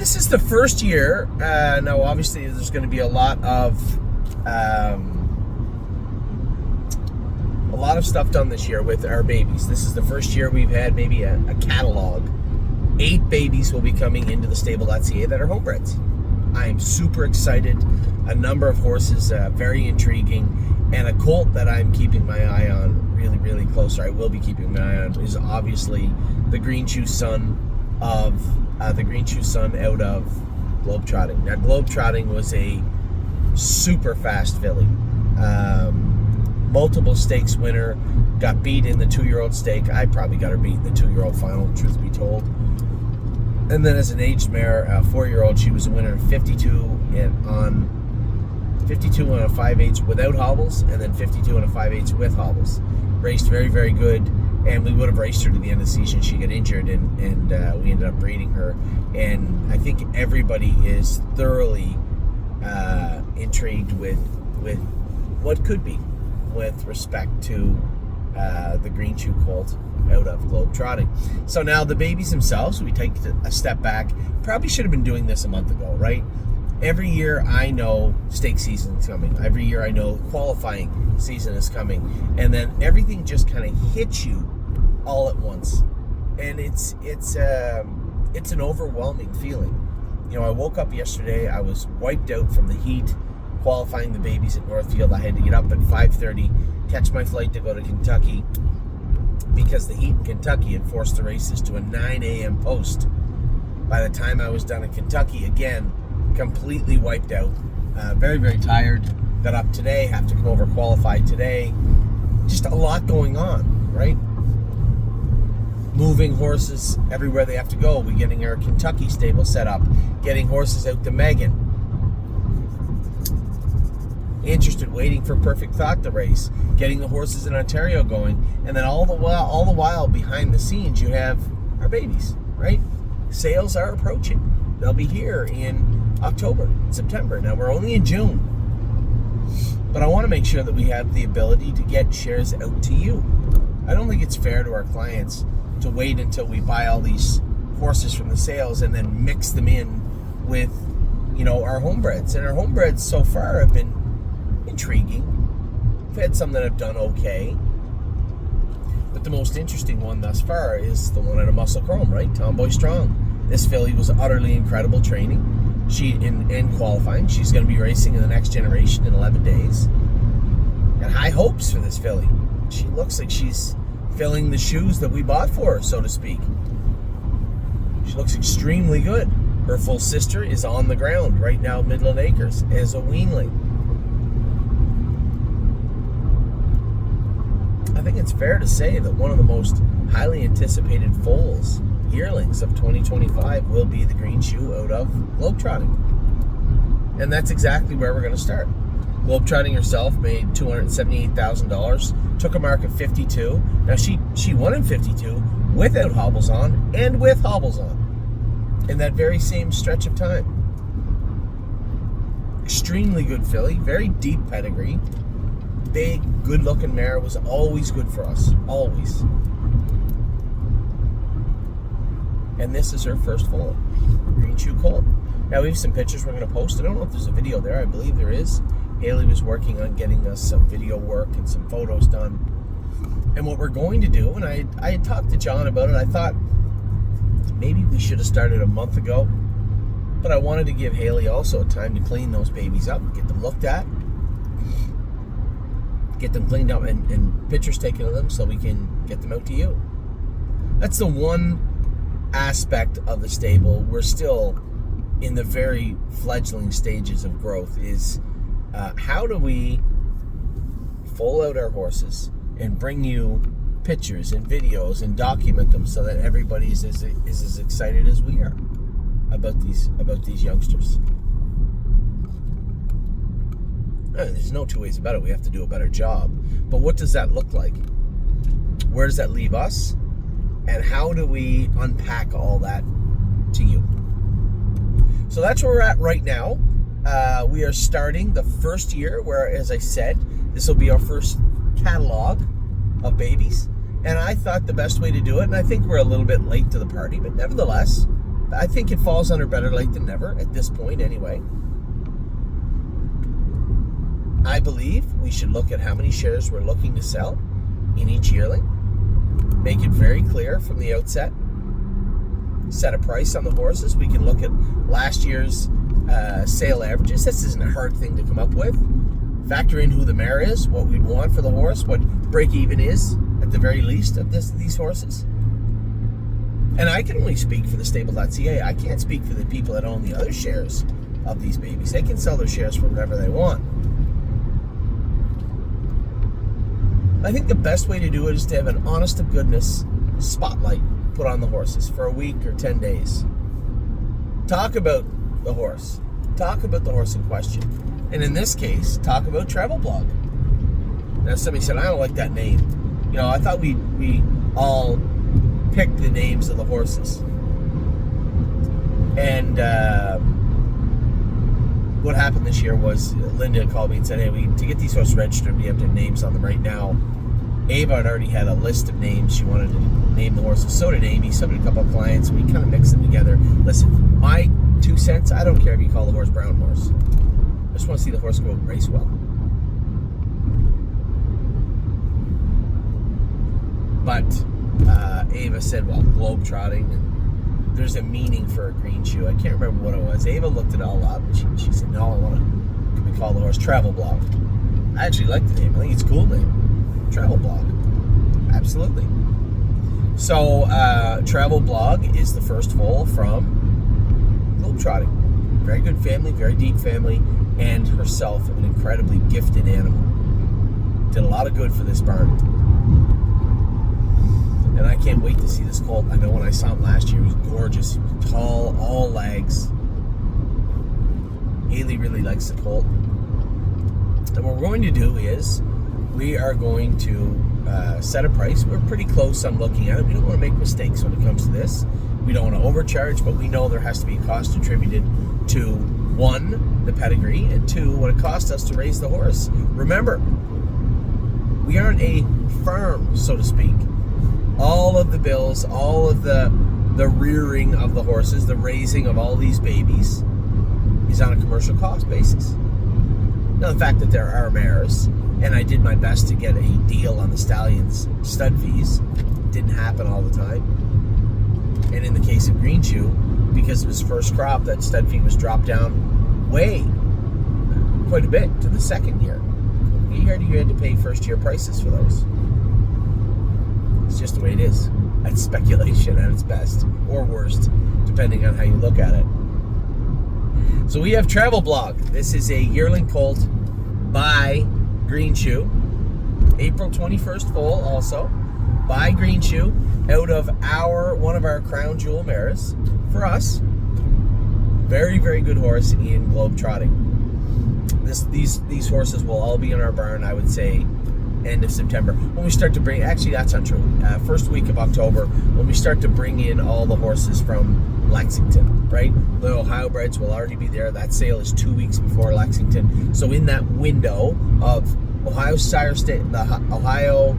This is the first year. Now, obviously, there's going to be a lot of stuff done this year with our babies. This is the first year we've had maybe a catalog. 8 babies will be coming into the stable.ca that are homebreds. I am super excited. A number of horses, very intriguing, and a colt that I'm keeping my eye on really, really close. Or I will be keeping my eye on is obviously the Green Shoe Son out of Globetrotting. Now, Globetrotting was a super fast filly. Multiple stakes winner, got beat in the 2-year-old stake. I probably got her beat in the 2-year-old final, truth be told. And then as an aged mare, 4-year-old, she was a winner of 52 on a 5/8 without hobbles, and then 52 on a 5/8 with hobbles. Raced very, very good, and we would have raced her to the end of the season. She got injured, and we ended up breeding her. And I think everybody is thoroughly intrigued with what could be, with respect to the Green Shoe colt out of Globetrotting. So now the babies themselves, we take a step back. Probably should have been doing this a month ago, right? Every year I know stake season is coming. Every year I know qualifying season is coming. And then everything just kind of hits you all at once. And it's an overwhelming feeling. You know, I woke up yesterday, I was wiped out from the heat, qualifying the babies at Northfield. I had to get up at 5:30, catch my flight to go to Kentucky, because the heat in Kentucky had forced the races to a 9 a.m. post. By the time I was done in Kentucky, again, completely wiped out. Very, very tired. Got up today, have to come over, qualify today. Just a lot going on, right? Moving horses everywhere they have to go. We're getting our Kentucky stable set up, getting horses out to Megan. Interested, waiting for Perfect Thought to race, getting the horses in Ontario going, and then all the while behind the scenes, you have our babies, right? Sales are approaching. They'll be here in October, September. Now, we're only in June, but I want to make sure that we have the ability to get shares out to you. I don't think it's fair to our clients to wait until we buy all these horses from the sales and then mix them in with, our homebreds. And our homebreds so far have been intriguing. We've had some that have done okay, but the most interesting one thus far is the one out of Muscle Chrome, right? Tomboy Strong. This filly was utterly incredible training. She in qualifying. She's going to be racing in the next generation in 11 days. And high hopes for this filly. She looks like she's filling the shoes that we bought for her, so to speak. She looks extremely good. Her full sister is on the ground right now, Midland Acres, as a weanling. I think it's fair to say that one of the most highly anticipated foals, yearlings of 2025, will be the Green Shoe out of Globetrotting. And that's exactly where we're going to start. Globetrotting herself made $278,000, took a mark of 52. Now she won in 52 without hobbles on and with hobbles on in that very same stretch of time. Extremely good filly, very deep pedigree. Big, good-looking mare, was always good for us. Always. And this is her first foal, Green Shoe colt. Now, we have some pictures we're going to post. I don't know if there's a video there. I believe there is. Haley was working on getting us some video work and some photos done. And what we're going to do, and I had talked to John about it, I thought maybe we should have started a month ago, but I wanted to give Haley also time to clean those babies up, get them looked at, get them cleaned up, and pictures taken of them so we can get them out to you. That's the one aspect of the stable. We're still in the very fledgling stages of growth, is how do we foal out our horses and bring you pictures and videos and document them so that everybody is as excited as we are about these youngsters. There's no two ways about it. We have to do a better job. But what does that look like? Where does that leave us? And how do we unpack all that to you? So that's where we're at right now. We are starting the first year where, as I said, this will be our first catalog of babies. And I thought the best way to do it, and I think we're a little bit late to the party, but nevertheless, I think it falls under better late than never at this point anyway. I believe we should look at how many shares we're looking to sell in each yearling. Make it very clear from the outset. Set a price on the horses. We can look at last year's sale averages. This isn't a hard thing to come up with. Factor in who the mare is, what we want for the horse, what break even is at the very least of these horses. And I can only speak for the stable.ca. I can't speak for the people that own the other shares of these babies. They can sell their shares for whatever they want. I think the best way to do it is to have an honest to goodness spotlight put on the horses for a week or 10 days. Talk about the horse. Talk about the horse in question. And in this case, talk about Travel Blog. Now somebody said, I don't like that name. You know, I thought we all picked the names of the horses. And what happened this year was Linda called me and said, hey, to get these horses registered, we have to have names on them right now. Ava had already had a list of names. She wanted to name the horses. So did Amy. So did a couple of clients. We kind of mixed them together. Listen, my 2 cents, I don't care if you call the horse Brown Horse. I just want to see the horse go and race well. But Ava said, well, globe trotting, and there's a meaning for a green shoe. I can't remember what it was. Ava looked it all up, and she said, no, I want to call the horse Travel Blog. I actually like the name. I think it's a cool name. Travel Blog. Absolutely. So, Travel Blog is the first foal from globetrotting. Very good family, very deep family, and herself an incredibly gifted animal. Did a lot of good for this barn. And I can't wait to see this colt. I know when I saw him last year, he was gorgeous. He was tall, all legs. Haley really likes the colt. And what we're going to do is we are going to set a price. We're pretty close on looking at it. We don't want to make mistakes when it comes to this. We don't want to overcharge, but we know there has to be a cost attributed to, 1, the pedigree, and 2, what it cost us to raise the horse. Remember, we aren't a farm, so to speak. All of the bills, all of the rearing of the horses, the raising of all these babies is on a commercial cost basis. Now, the fact that there are mares, and I did my best to get a deal on the stallions' stud fees, didn't happen all the time. And in the case of Green Shoe, because of his first crop, that stud fee was dropped down quite a bit to the second year. You had to pay first year prices for those. It's just the way it is. That's speculation at its best, or worst, depending on how you look at it. So we have Travel Blog. This is a yearling colt by Green Shoe. April 21st foal also by Green Shoe, out of one of our crown jewel mares for us. Very, very good horse in globe trotting. These horses will all be in our barn, I would say, end of September. When we start to bring, actually that's untrue, first week of October, when we start to bring in all the horses from Lexington, right? The Ohio breds will already be there. That sale is 2 weeks before Lexington. So in that window of Ohio Sire State, the Ohio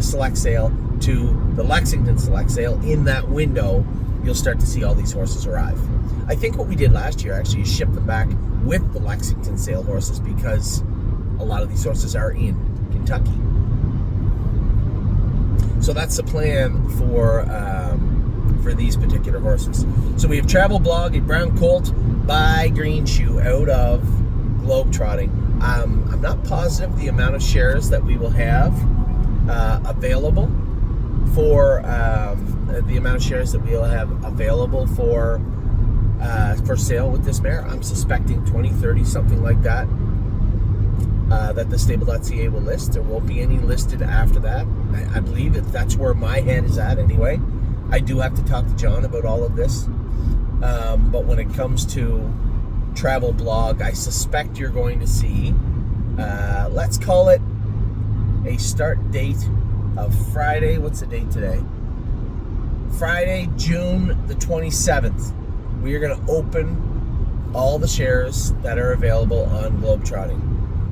Select Sale to the Lexington Select Sale, in that window, you'll start to see all these horses arrive. I think what we did last year actually is ship them back with the Lexington sale horses, because a lot of these horses are in Kentucky. So that's the plan for these particular horses. So we have Travel Blog, a brown colt by Green Shoe out of globetrotting. I'm not positive the amount of shares that we will have available for sale with this mare. I'm suspecting 20, 30, something like that. That the stable.ca will list. There won't be any listed after that. I believe that's where my head is at anyway. I do have to talk to John about all of this. But when it comes to Travel Blog, I suspect you're going to see, let's call it a start date of Friday. What's the date today? Friday, June the 27th. We are going to open all the shares that are available on globetrotting.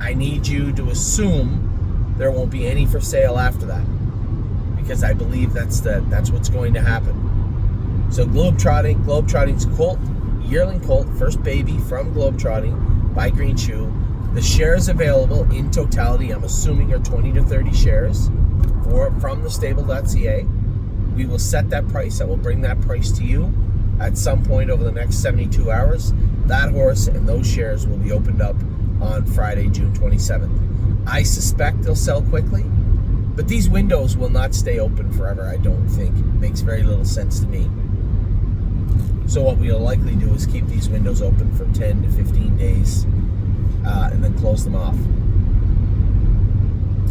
I need you to assume there won't be any for sale after that, because I believe that's what's going to happen. So Globetrotting's colt, yearling colt, first baby from Globetrotting by Green Shoe. The shares available in totality, I'm assuming, are 20 to 30 shares from the stable.ca. We will set that price. I will bring that price to you at some point over the next 72 hours. That horse and those shares will be opened up on Friday, June 27th. I suspect they'll sell quickly, but these windows will not stay open forever, I don't think. It makes very little sense to me. So what we'll likely do is keep these windows open for 10 to 15 days and then close them off.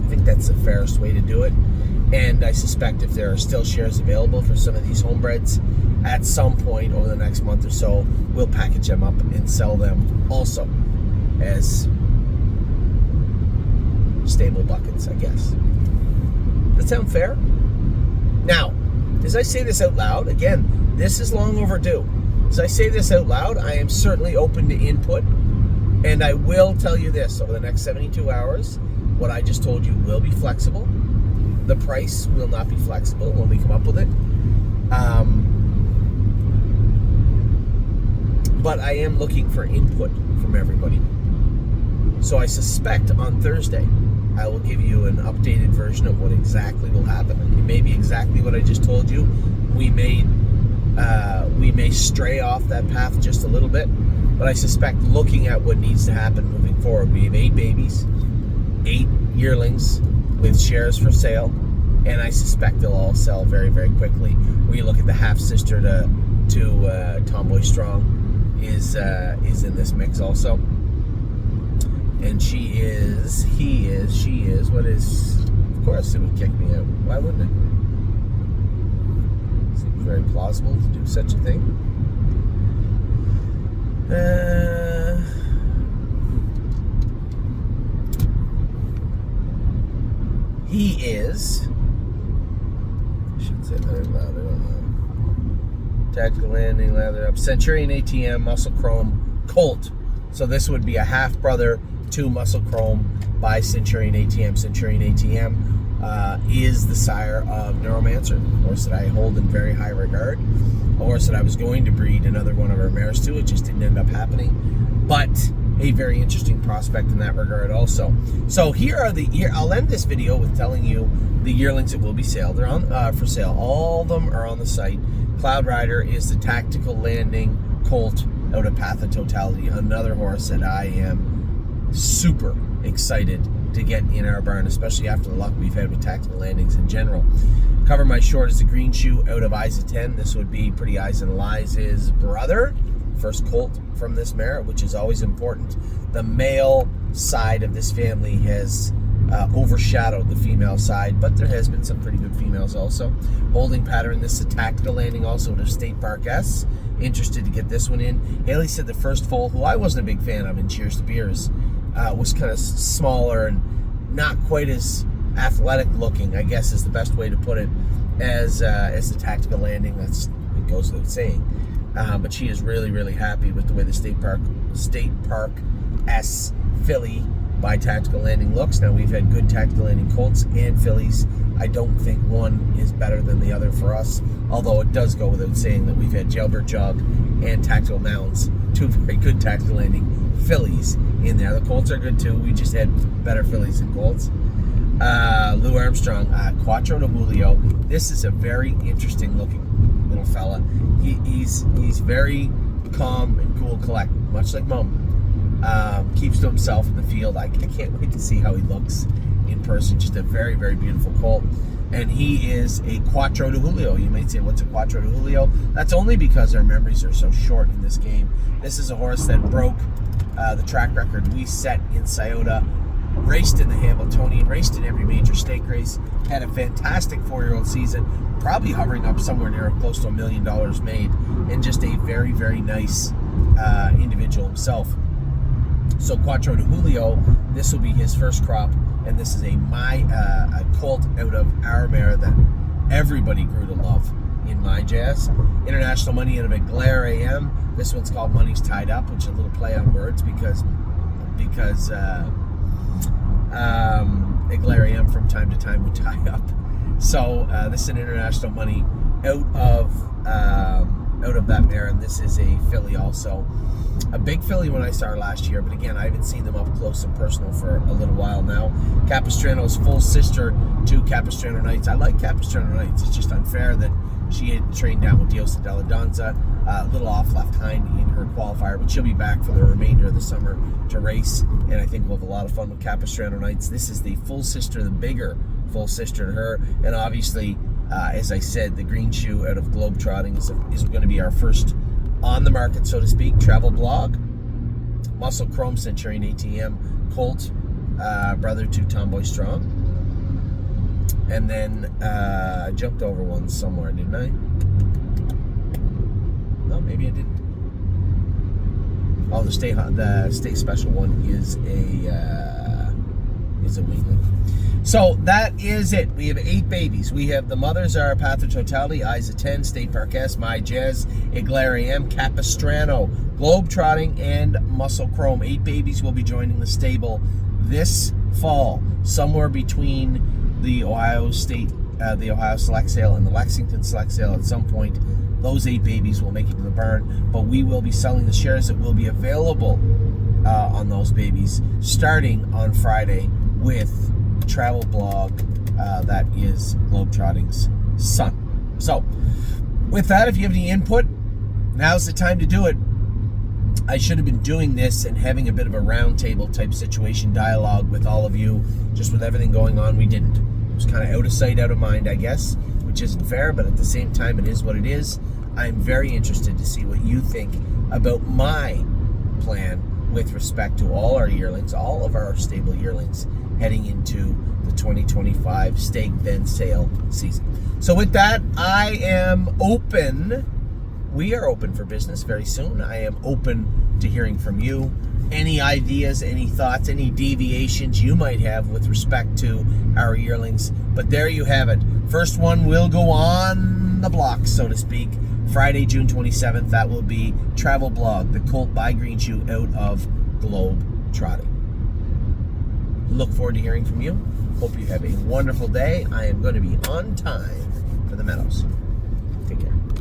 I think that's the fairest way to do it. And I suspect if there are still shares available for some of these homebreds, at some point over the next month or so, we'll package them up and sell them also as stable buckets, I guess. Does that sound fair? Now, as I say this out loud, again, this is long overdue. As I say this out loud, I am certainly open to input, and I will tell you this, over the next 72 hours, what I just told you will be flexible. The price will not be flexible when we come up with it. But I am looking for input from everybody. So I suspect on Thursday, I will give you an updated version of what exactly will happen. It may be exactly what I just told you. We may stray off that path just a little bit, but I suspect looking at what needs to happen moving forward, we have 8 babies, 8 yearlings with shares for sale, and I suspect they'll all sell very, very quickly. When you look at the half sister to Tomboy Strong is in this mix also, and he is. What is? Of course, it would kick me out. Why wouldn't it? Seems very plausible to do such a thing. He is. I shouldn't say that out loud. I don't know. Tactical landing, lather up. Centurion ATM, Muscle Chrome, Colt. So this would be a half brother to Muscle Chrome by Centurion ATM. Centurion ATM is the sire of Neuromancer, a horse that I hold in very high regard. A horse that I was going to breed another one of our mares to. It just didn't end up happening. But a very interesting prospect in that regard also. So here are I'll end this video with telling you the yearlings that will be sold. They're on for sale. All of them are on the site. Cloud Rider is the tactical landing colt out of Path of Totality, another horse that I am super excited to get in our barn, especially after the luck we've had with tactical landings in general. Cover My Short is the Green Shoe out of Isa 10. This would be Pretty Eyes and Liza's brother, first colt from this mare, which is always important. The male side of this family has overshadowed the female side, but there has been some pretty good females also. Holding Pattern, this is a tactical landing also to State Park S. Interested to get this one in. Haley said the first foal, who I wasn't a big fan of in Cheers to Beers, was kind of smaller and not quite as athletic looking, I guess is the best way to put it, as the tactical landing. It goes without saying. But she is really, really happy with the way the State Park S filly by Tactical Landing looks. Now, we've had good Tactical Landing colts and fillies. I don't think one is better than the other for us, although it does go without saying that we've had Jailbird Jog and Tactical Mounds, 2 very good Tactical Landing fillies in there. The colts are good too. We just had better fillies than colts. Lou Armstrong, Quattro de Julio. This is a very interesting looking little fella. He's very calm and cool, collected, much like Mum. Keeps to himself in the field. I can't wait to see how he looks in person. Just a very, very beautiful colt. And he is a Quattro de Julio. You might say, what's a Quattro de Julio? That's only because our memories are so short in this game. This is a horse that broke the track record we set in Scioto, raced in the Hamiltonian, raced in every major stake race, had a fantastic 4-year-old season, probably hovering up somewhere near close to $1 million made, and just a very, very nice individual himself. So Quattro de Julio, this will be his first crop, and this is a colt out of our mare that everybody grew to love in my jazz. International Money out of Eclair AM. This one's called Money's Tied Up, which is a little play on words because Eclair AM from time to time would tie up. So this is an International Money out of that mare, and this is a filly also. A big filly when I saw her last year, but again, I haven't seen them up close and personal for a little while now. Capistrano's full sister to Capistrano Nights. I like Capistrano Nights. It's just unfair that she had trained down with Diosa Della Donza, a little off left hind in her qualifier, but she'll be back for the remainder of the summer to race, and I think we'll have a lot of fun with Capistrano Nights. This is the full sister, the bigger full sister to her, and obviously, as I said, the green shoe out of Globetrotting is going to be our first on the market, so to speak, travel blog. Muscle Chrome Centurion ATM Colt, brother to Tomboy Strong. And then I jumped over one somewhere, didn't I? No, maybe I didn't. Oh, the stay special one is a weanling. So that is it. We have 8 babies. We have the mothers are Pather Totality, Eyes of 10, State Park S, My Jazz, Iglar AM, Capistrano, Globetrotting, and Muscle Chrome. 8 babies will be joining the stable this fall, somewhere between the Ohio Select Sale and the Lexington Select Sale. At some point, those 8 babies will make it to the barn, but we will be selling the shares that will be available on those babies starting on Friday with travel blog that is Globetrotting's son. So with that, if you have any input, now's the time to do it. I should have been doing this and having a bit of a roundtable type situation dialogue with all of you, just with everything going on. We didn't. It was kind of out of sight, out of mind, I guess, which isn't fair, but at the same time, it is what it is. I'm very interested to see what you think about my plan with respect to all our yearlings, all of our stable yearlings, heading into the 2025 stake then sale season. So with that, I am open. We are open for business very soon. I am open to hearing from you. Any ideas, any thoughts, any deviations you might have with respect to our yearlings. But there you have it. First one will go on the block, so to speak. Friday, June 27th. That will be Travel Blog, the Colt by Green Shoe out of Globetrotting. Look forward to hearing from you. Hope you have a wonderful day. I am going to be on time for the Meadows.